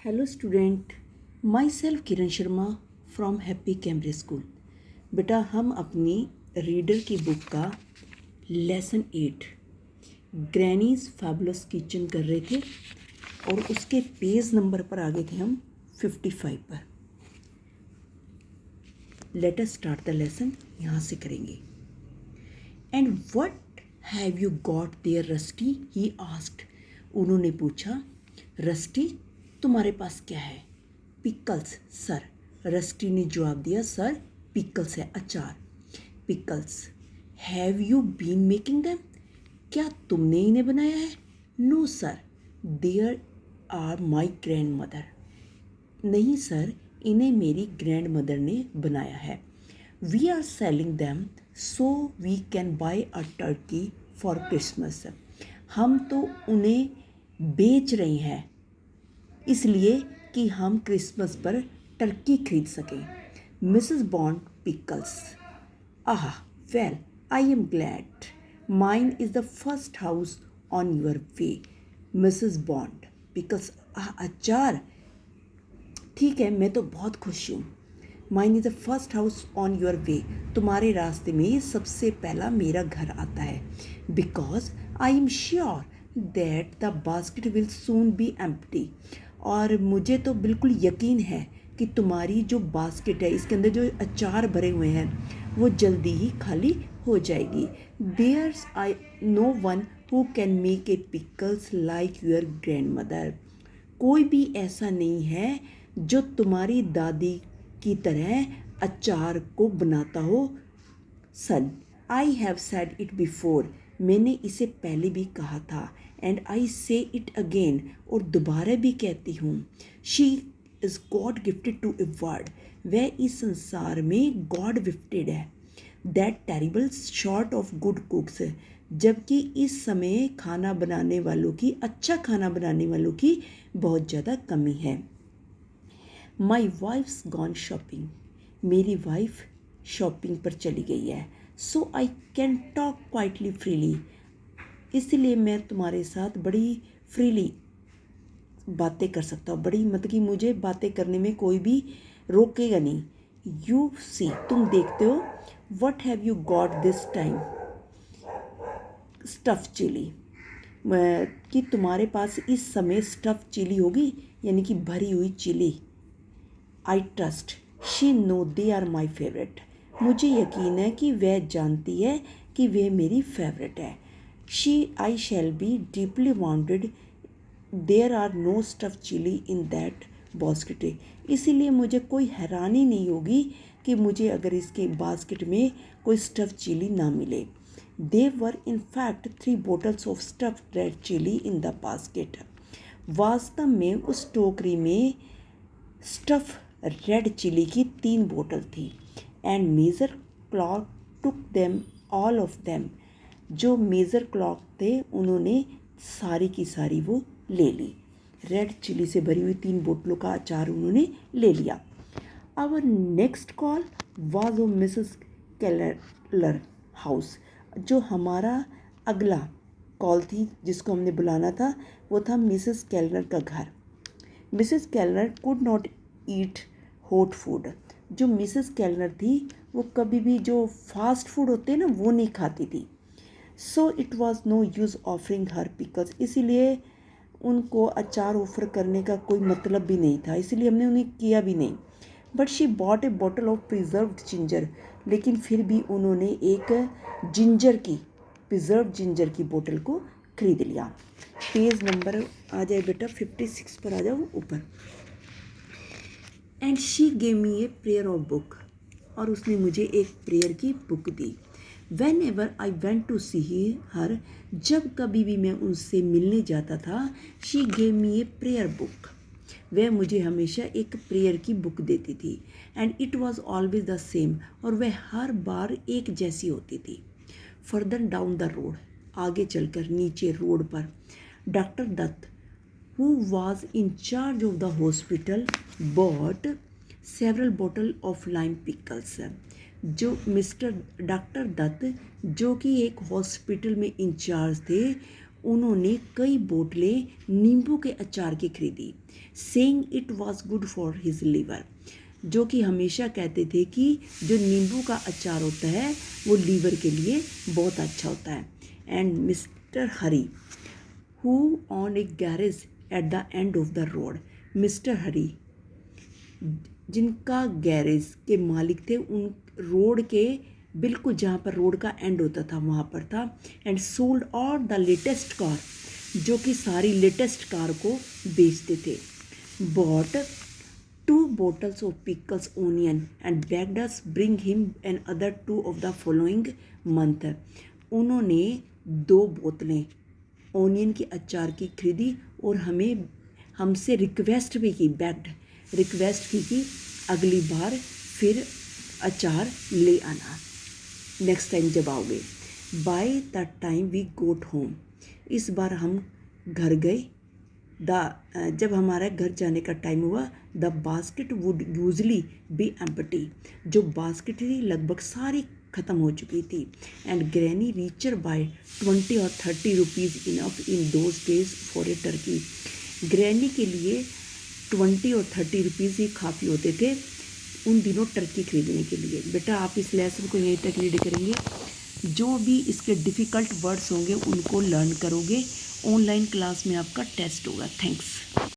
Hello student, my self Kiran Sharma from happy Cambridge school. बेटा हम अपनी रीडर की बुक का लेसन 8 ग्रैनीज फैबुलस किचन कर रहे थे और उसके पेज नंबर पर आ गए थे हम 55 पर। Let us start the lesson, यहाँ से करेंगे। And what have you got there Rusty, he asked. उन्होंने पूछा, रस्टी तुम्हारे पास क्या है? Pickles sir. रस्टी ने जवाब दिया, सर पिकल्स है, अचार। Pickles. Have you been making them? क्या तुमने इन्हें बनाया है? No sir, there are my grandmother. नहीं सर, इन्हें मेरी ग्रैंड मदर ने बनाया है। We are selling them so we can buy a turkey for Christmas. हम तो उन्हें बेच रहे हैं इसलिए कि हम क्रिसमस पर टर्की खरीद सकें। Mrs Bond pickles. Ah well, I am glad. Mine is the first house on your way. Mrs Bond pickles. Ah अचार, ठीक है, मैं तो बहुत खुश हूँ। माइन is the first house on your वे। तुम्हारे रास्ते में सबसे पहला मेरा घर आता है। Because I am sure that the basket will soon be empty. और मुझे तो बिल्कुल यकीन है कि तुम्हारी जो बास्केट है, इसके अंदर जो अचार भरे हुए हैं, वो जल्दी ही खाली हो जाएगी। There's I no one who can make a pickles like your grandmother. कोई भी ऐसा नहीं है जो तुम्हारी दादी की तरह अचार को बनाता हो। Son, I have said it before. मैंने इसे पहले भी कहा था। एंड आई से इट अगेन, और दोबारा भी कहती हूँ। She is god gifted to a world. वह इस संसार में गॉड गिफ्टेड है। That terrible short of good cooks. जबकि इस समय खाना बनाने वालों की, अच्छा खाना बनाने वालों की बहुत ज़्यादा कमी है। My wife's gone shopping. मेरी वाइफ शॉपिंग पर चली गई है। So I can talk quietly freely. इसलिए मैं तुम्हारे साथ बड़ी फ्रीली बातें कर सकता हूँ। बड़ी मतलब कि मुझे बातें करने में कोई भी रोकेगा नहीं। यू सी, तुम देखते हो। What have you got this time? Stuff chilli. कि तुम्हारे पास इस समय स्टफ़ चिली होगी, यानी कि भरी हुई chili. I trust she know they are my favourite. मुझे यकीन है कि वह जानती है कि वे मेरी फेवरेट है। She I shall be deeply wanted. There are no stuff chili in that basket. इसीलिए मुझे कोई हैरानी नहीं होगी कि मुझे अगर इसके बास्केट में कोई स्टफ चिली ना मिले। They were in fact 3 bottles of stuffed red chilli in the basket. वास्तव में उस टोकरी में स्टफ रेड चिली की 3 बोतल थी। And measure clock took them all of them. जो मेज़र क्लॉक थे उन्होंने सारी की सारी वो ले ली। रेड चिली से भरी हुई 3 बोतलों का अचार उन्होंने ले लिया। Our next call was of Mrs Keller house. जो हमारा अगला कॉल थी, जिसको हमने बुलाना था, वो था मिसेस केलर का घर। Mrs Keller could not eat hot food. जो मिसेस केलर थी वो कभी भी जो फास्ट फूड होते हैं ना, वो नहीं खाती थी। So it was no use offering her pickles. इसीलिए उनको अचार ऑफर करने का कोई मतलब भी नहीं था, इसीलिए हमने उन्हें किया भी नहीं। But she bought A bottle of preserved ginger. लेकिन फिर भी उन्होंने एक जिंजर की, प्रिजर्व जिंजर की बोतल को खरीद लिया। पेज नंबर आ जाए बेटा 56 पर आ जाओ ऊपर। And she gave me a prayer of book. और उसने मुझे एक प्रेयर की बुक दी। Whenever I went to see her, जब कभी भी मैं उनसे मिलने जाता था, she gave me a prayer book. वह मुझे हमेशा एक प्रेयर की बुक देती थी। And it was always the same. और वह हर बार एक जैसी होती थी। फर्दर डाउन द रोड, आगे चलकर नीचे रोड पर, doctor Dutt who was in charge of the hospital bought several bottle of lime pickles। जो मिस्टर डॉक्टर दत्त, जो कि एक हॉस्पिटल में इंचार्ज थे, उन्होंने कई बोतलें नींबू के अचार की खरीदी, saying it was good for his liver, जो कि हमेशा कहते थे कि जो नींबू का अचार होता है वो लीवर के लिए बहुत अच्छा होता है। And mister Hari who own a garage at the end of the road, mister Hari जिनका गैरेज के मालिक थे, उन रोड के बिल्कुल जहाँ पर रोड का एंड होता था वहाँ पर था। And sold all the latest car, जो कि सारी लेटेस्ट कार को बेचते थे। Bought 2 bottles of pickles onion and begged us bring him another 2 of the following month। उन्होंने 2 बोतलें ओनियन के अचार की खरीदी और हमसे रिक्वेस्ट भी की, बेग्ड रिक्वेस्ट की कि अगली बार फिर अचार ले आना नेक्स्ट टाइम जब आओगे। By the time we got home, इस बार हम घर गए। जब हमारा घर जाने का टाइम हुआ, the basket would usually B empty, जो बास्केट थी लगभग सारी ख़त्म हो चुकी थी। एंड ग्रैनी रीचर बाय 20 और 30 rupees enough in those days for a Turkey, granny के लिए 20 और 30 रुपीज़ ही काफ़ी होते थे उन दिनों टर्की खरीदने के लिए। बेटा आप इस लेसन को यहीं तक रीड करेंगे, जो भी इसके डिफ़िकल्ट वर्ड्स होंगे उनको लर्न करोगे। ऑनलाइन क्लास में आपका टेस्ट होगा। थैंक्स।